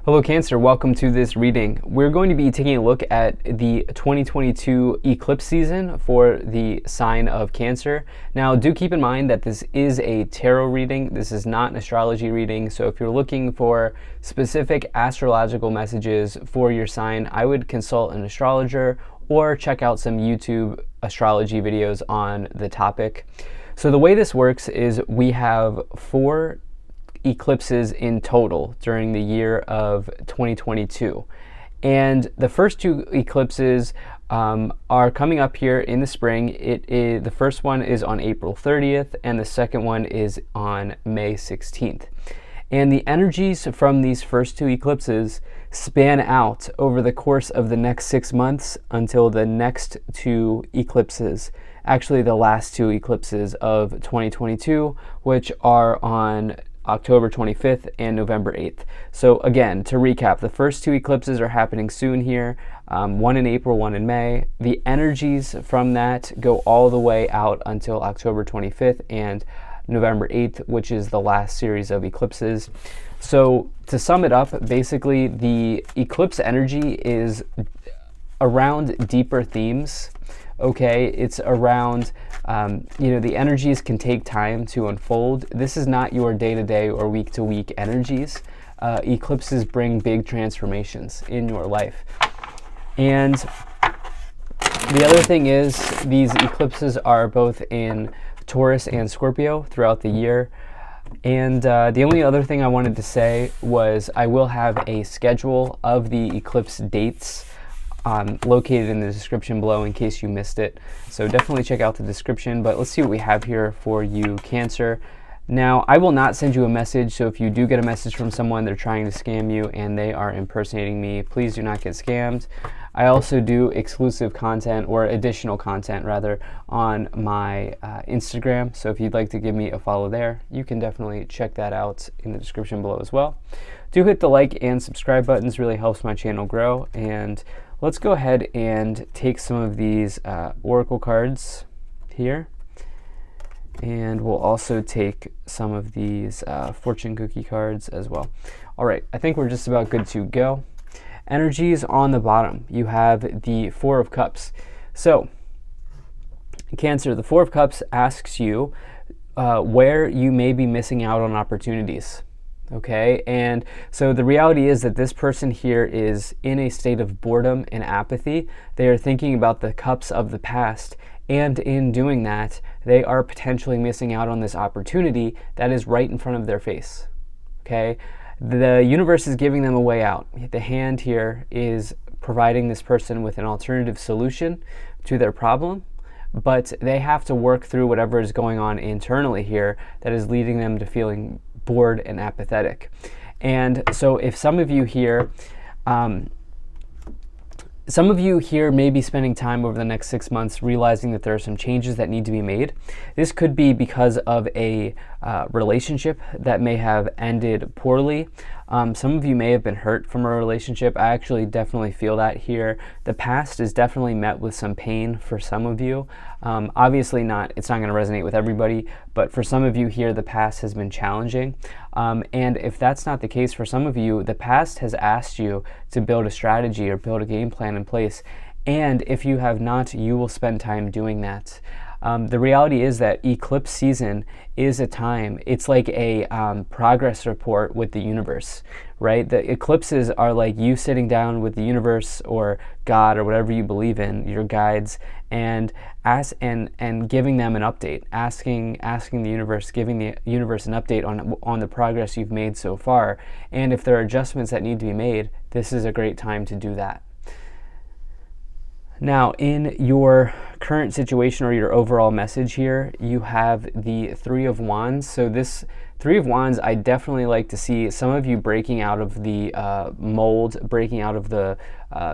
Hello Cancer, welcome to this reading. We're going to be taking a look at the 2022 eclipse season for the sign of Cancer. Now do keep in mind that this is a tarot reading, this is not an astrology reading, so if you're looking for specific astrological messages for your sign, I would consult an astrologer or check out some YouTube astrology videos on the topic. So the way this works is we have 4 eclipses in total during the year of 2022, and the first 2 eclipses are coming up here in the spring. The first one is on April 30th and the second one is on May 16th, and the energies from these first 2 eclipses span out over the course of the next 6 months until the next 2 eclipses, actually the last 2 eclipses of 2022, which are on October 25th and November 8th. So again, to recap, the first 2 eclipses are happening soon here, one in April, one in May. The energies from that go all the way out until October 25th and November 8th, which is the last series of eclipses. So to sum it up, basically the eclipse energy is around deeper themes. Okay, it's around, the energies can take time to unfold. This is not your day-to-day or week-to-week energies. Eclipses bring big transformations in your life. And the other thing is these eclipses are both in Taurus and Scorpio throughout the year. And the only other thing I wanted to say was I will have a schedule of the eclipse dates located in the description below in case you missed it. So definitely check out the description, but let's see what we have here for you, Cancer. Now, I will not send you a message, so if you do get a message from someone, they're trying to scam you and they are impersonating me, please do not get scammed. I also do exclusive content, or additional content rather, on my Instagram, so if you'd like to give me a follow there, you can definitely check that out in the description below as well. Do hit the like and subscribe buttons, really helps my channel grow. And let's go ahead and take some of these oracle cards here, and we'll also take some of these fortune cookie cards as well. All right, I think we're just about good to go. Energies on the bottom, you have the 4 of Cups. So Cancer, the 4 of Cups asks you where you may be missing out on opportunities. Okay, and so the reality is that this person here is in a state of boredom and apathy. They are thinking about the cups of the past, and in doing that, they are potentially missing out on this opportunity that is right in front of their face. Okay, the universe is giving them a way out. The hand here is providing this person with an alternative solution to their problem, but they have to work through whatever is going on internally here that is leading them to feeling bored and apathetic. And so if some of you here may be spending time over the next 6 months realizing that there are some changes that need to be made. This could be because of a relationship that may have ended poorly. Some of you may have been hurt from a relationship. I actually definitely feel that here. The past is definitely met with some pain for some of you. Obviously it's not going to resonate with everybody, but for some of you here, the past has been challenging. And if that's not the case for some of you, the past has asked you to build a strategy or build a game plan in place. And if you have not, you will spend time doing that. The reality is that eclipse season is a time, it's like a progress report with the universe, right? The eclipses are like you sitting down with the universe or God or whatever you believe in, your guides, and giving them an update, asking the universe, giving the universe an update on the progress you've made so far. And if there are adjustments that need to be made, this is a great time to do that. Now, in your current situation or your overall message here, you have the 3 of Wands. So this 3 of Wands, I definitely like to see some of you breaking out of the mold, breaking out of the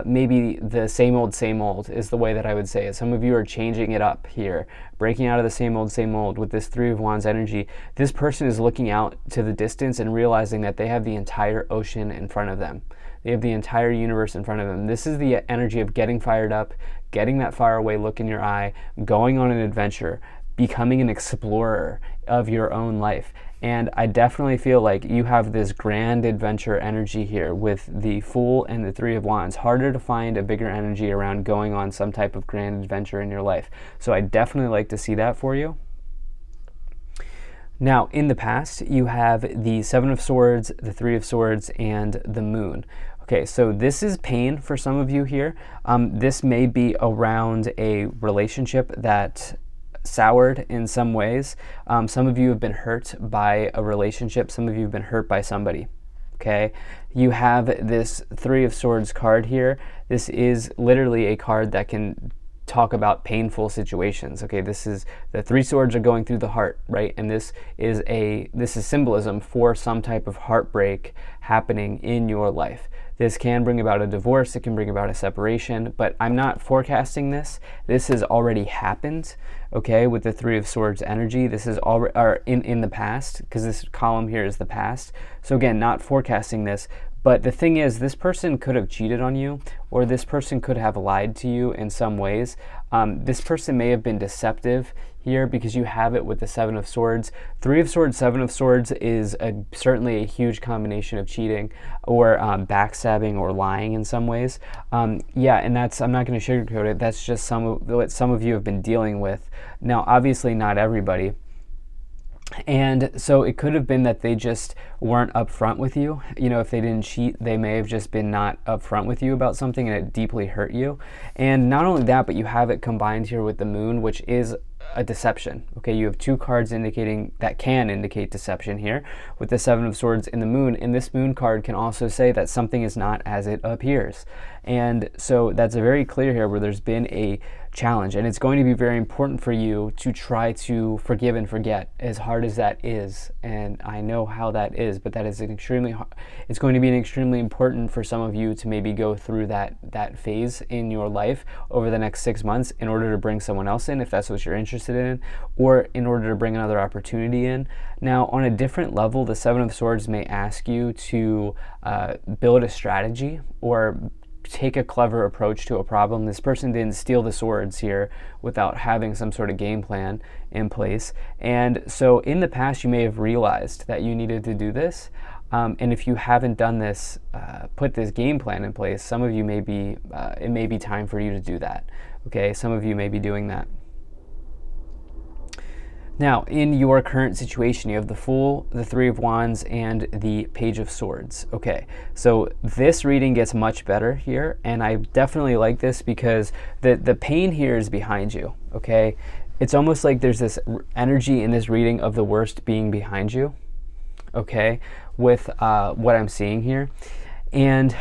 maybe the same old is the way that I would say it. Some of you are changing it up here, breaking out of the same old with this 3 of Wands energy. This person is looking out to the distance and realizing that they have the entire ocean in front of them. They have the entire universe in front of them. This is the energy of getting fired up, getting that faraway look in your eye, going on an adventure, becoming an explorer of your own life. And I definitely feel like you have this grand adventure energy here with the Fool and the Three of Wands. Harder to find a bigger energy around going on some type of grand adventure in your life. So I definitely like to see that for you. Now, in the past, you have the Seven of Swords, the Three of Swords, and the Moon. Okay, so this is pain for some of you here. This may be around a relationship that soured in some ways. Some of you have been hurt by a relationship. Some of you have been hurt by somebody. Okay, you have this Three of Swords card here. This is literally a card that can talk about painful situations. Okay, this is the three swords are going through the heart, right? And this is symbolism for some type of heartbreak happening in your life. This can bring about a divorce, it can bring about a separation, but I'm not forecasting this. This has already happened, okay, with the Three of Swords energy. This is already in the past, because this column here is the past. So again, not forecasting this. But the thing is, this person could have cheated on you, or this person could have lied to you in some ways. This person may have been deceptive here because you have it with the Seven of Swords. Three of Swords, Seven of Swords is certainly a huge combination of cheating or backstabbing or lying in some ways. Yeah, and I'm not going to sugarcoat it. That's just what some of you have been dealing with. Now, obviously not everybody. And so it could have been that they just weren't upfront with you. You know, if they didn't cheat, they may have just been not upfront with you about something and it deeply hurt you. And not only that, but you have it combined here with the Moon, which is a deception. Okay, you have two cards indicating that can indicate deception here with the Seven of Swords and the Moon. And this Moon card can also say that something is not as it appears. And so that's very clear here where there's been a challenge, and it's going to be very important for you to try to forgive and forget, as hard as that is. And I know how that is, but that is it's going to be extremely important for some of you to maybe go through that phase in your life over the next 6 months in order to bring someone else in, if that's what you're interested in, or in order to bring another opportunity in. Now, on a different level, the Seven of Swords may ask you to build a strategy or take a clever approach to a problem. This person didn't steal the swords here without having some sort of game plan in place. And so in the past, you may have realized that you needed to do this. And if you haven't done this, put this game plan in place, some of you it may be time for you to do that. Okay, some of you may be doing that. Now, in your current situation, you have the Fool, the Three of Wands, and the Page of Swords. Okay, so this reading gets much better here, and I definitely like this because the pain here is behind you, okay? It's almost like there's this energy in this reading of the worst being behind you, okay, with what I'm seeing here. And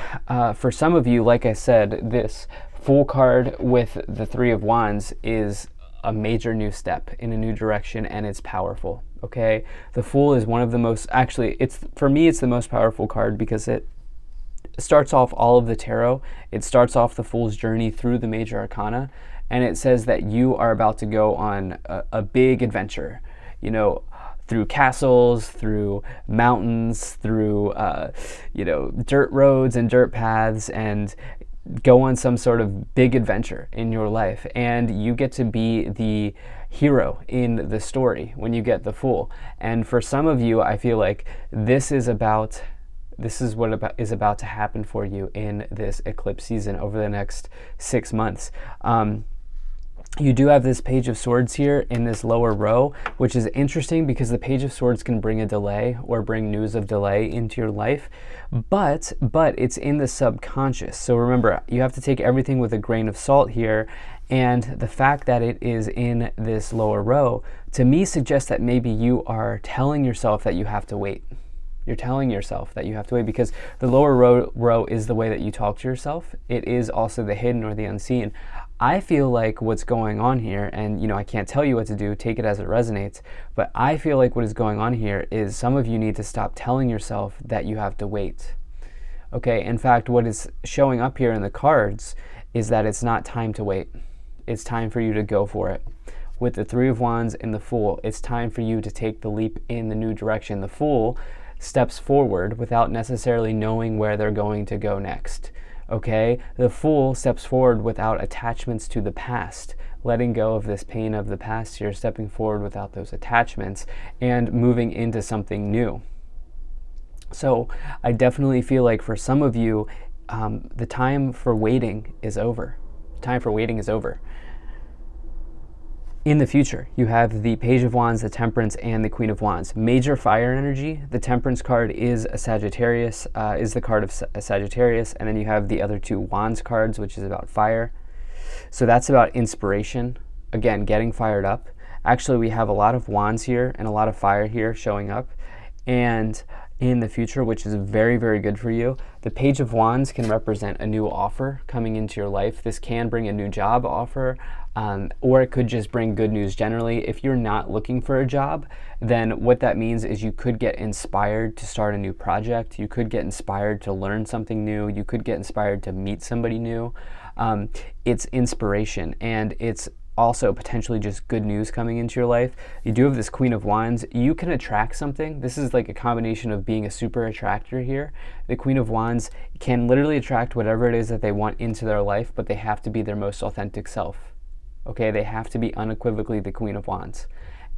for some of you, like I said, this Fool card with the Three of Wands is a major new step in a new direction, and it's powerful. Okay, the Fool is one of the most, actually, for me it's the most powerful card because it starts off all of the tarot. It starts off the Fool's journey through the major arcana, and it says that you are about to go on a big adventure, you know, through castles, through mountains, through dirt roads and dirt paths, and go on some sort of big adventure in your life. And you get to be the hero in the story when you get the Fool. And for some of you, I feel like this is what is about to happen for you in this eclipse season over the next 6 months. You do have this Page of Swords here in this lower row, which is interesting because the Page of Swords can bring a delay or bring news of delay into your life, but it's in the subconscious. So remember, you have to take everything with a grain of salt here, and the fact that it is in this lower row, to me, suggests that maybe you are telling yourself that you have to wait. You're telling yourself that you have to wait because the lower row is the way that you talk to yourself. It is also the hidden or the unseen. I feel like what's going on here, and I can't tell you what to do, take it as it resonates, but I feel like what is going on here is some of you need to stop telling yourself that you have to wait. Okay, in fact, what is showing up here in the cards is that it's not time to wait. It's time for you to go for it. With the Three of Wands and the Fool, it's time for you to take the leap in the new direction. The Fool steps forward without necessarily knowing where they're going to go next. Okay, the Fool steps forward without attachments to the past, letting go of this pain of the past here, stepping forward without those attachments, and moving into something new. So I definitely feel like for some of you, the time for waiting is over. Time for waiting is over. In the future, you have the Page of Wands, the Temperance, and the Queen of Wands. Major fire energy. The Temperance card is a Sagittarius, is the card of Sagittarius, and then you have the other two Wands cards, which is about fire. So that's about inspiration. Again, getting fired up. Actually, we have a lot of Wands here and a lot of fire here showing up. And in the future, which is very, very good for you. The Page of Wands can represent a new offer coming into your life. This can bring a new job offer, or it could just bring good news generally. If you're not looking for a job, then what that means is you could get inspired to start a new project. You could get inspired to learn something new. You could get inspired to meet somebody new. It's inspiration, and it's also potentially just good news coming into your life. You do have this Queen of Wands. You can attract something. This is like a combination of being a super attractor here. The Queen of Wands can literally attract whatever it is that they want into their life, but they have to be their most authentic self. Okay, they have to be unequivocally the Queen of Wands.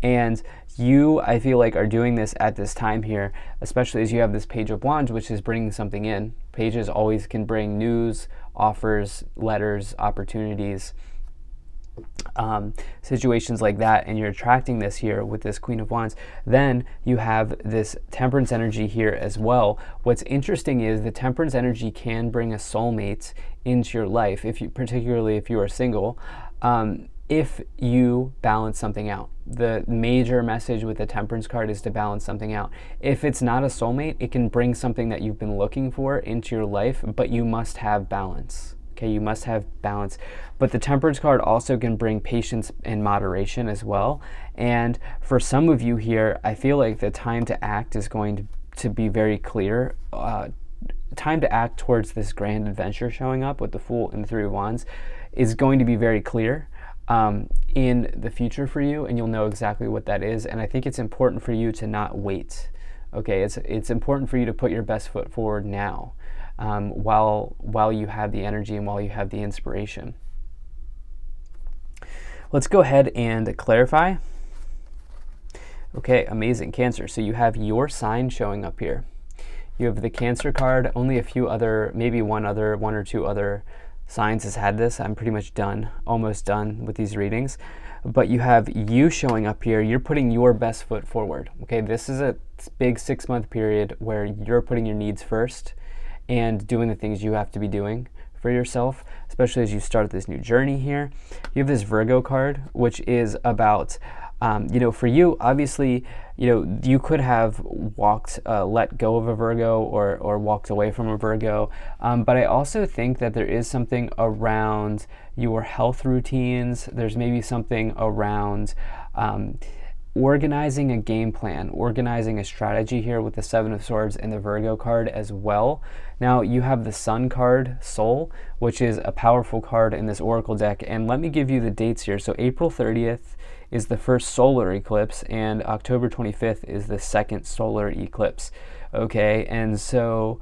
And you, I feel like, are doing this at this time here, especially as you have this Page of Wands, which is bringing something in. Pages always can bring news, offers, letters, opportunities, situations like that, and you're attracting this here with this Queen of Wands. Then you have this Temperance energy here as well. What's interesting is the Temperance energy can bring a soulmate into your life, particularly if you are single, if you balance something out. The major message with the Temperance card is to balance something out. If it's not a soulmate, it can bring something that you've been looking for into your life, but you must have balance. Okay, you must have balance. But the Temperance card also can bring patience and moderation as well. And for some of you here, I feel like the time to act is going to be very clear. Time to act towards this grand adventure showing up with the Fool and the Three of Wands is going to be very clear in the future for you, and you'll know exactly what that is. And I think it's important for you to not wait. Okay, it's important for you to put your best foot forward now. While you have the energy and while you have the inspiration. Let's go ahead and clarify. Okay, amazing. Cancer. So you have your sign showing up here. You have the Cancer card. Only a few other, maybe one or two other signs has had this. I'm pretty much done, almost done with these readings. But you have you showing up here. You're putting your best foot forward. Okay, this is a big 6-month period where you're putting your needs first and doing the things you have to be doing for yourself, especially as you start this new journey here. You have this Virgo card, which is about, for you, obviously, you could have let go of a Virgo or walked away from a Virgo. But I also think that there is something around your health routines. There's maybe something around organizing a game plan, organizing a strategy here with the Seven of Swords and the Virgo card as well. Now you have the Sun card, Soul, which is a powerful card in this Oracle deck. And let me give you the dates here. So April 30th is the first solar eclipse, and October 25th is the second solar eclipse. Okay, and so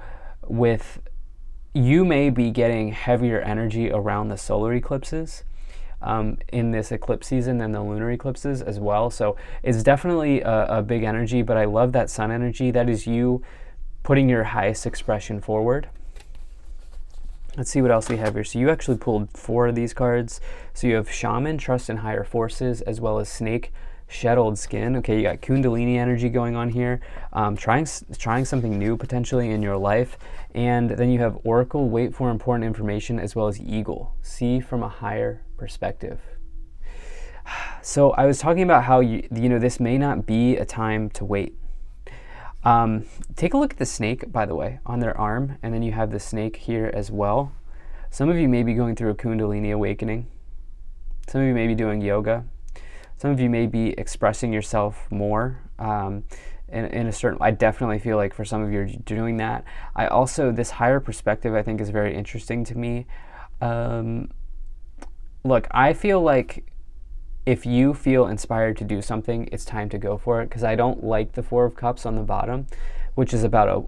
you may be getting heavier energy around the solar eclipses in this eclipse season than the lunar eclipses as well. So it's definitely a big energy, but I love that Sun energy. That is you putting your highest expression forward. Let's see what else we have here. So you actually pulled 4 of these cards. So you have Shaman, Trust in Higher Forces, as well as Snake, Shed Old Skin. Okay, you got Kundalini energy going on here, trying something new potentially in your life. And then you have Oracle, Wait for Important Information, as well as Eagle, See from a Higher Perspective. So I was talking about how this may not be a time to wait. Take a look at the snake, by the way, on their arm, and then you have the snake here as well. Some of you may be going through a Kundalini awakening. Some of you may be doing yoga. Some of you may be expressing yourself more in a certain. I definitely feel like for some of you you're doing that. This higher perspective I think is very interesting to me. Look, I feel like if you feel inspired to do something, it's time to go for it, because I don't like the Four of Cups on the bottom, which is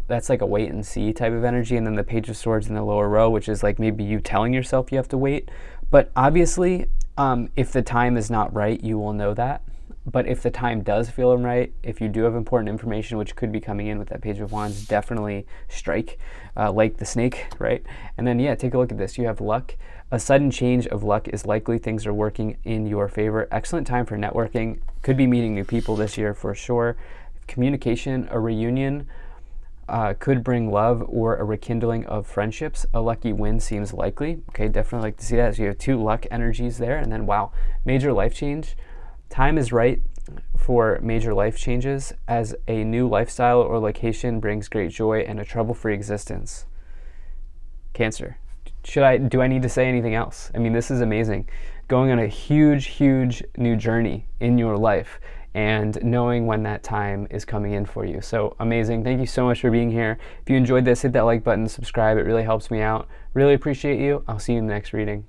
that's like a wait and see type of energy, and then the Page of Swords in the lower row, which is like maybe you telling yourself you have to wait. But obviously, If the time is not right, you will know that. But if the time does feel right, if you do have important information which could be coming in with that Page of Wands, definitely strike, like the snake, right? And then, yeah, take a look at this. You have luck. A sudden change of luck is likely. Things are working in your favor. Excellent time for networking. Could be meeting new people this year for sure. Communication, a reunion, could bring love or a rekindling of friendships. A lucky win seems likely. Okay, definitely like to see that. So you have 2 luck energies there. And then, wow, major life change. Time is right for major life changes, as a new lifestyle or location brings great joy and a trouble-free existence. Cancer. Do I need to say anything else? I mean, this is amazing. Going on a huge new journey in your life and knowing when that time is coming in for you. So amazing. Thank you so much for being here. If you enjoyed this, hit that like button, subscribe. It really helps me out. Really appreciate you. I'll see you in the next reading.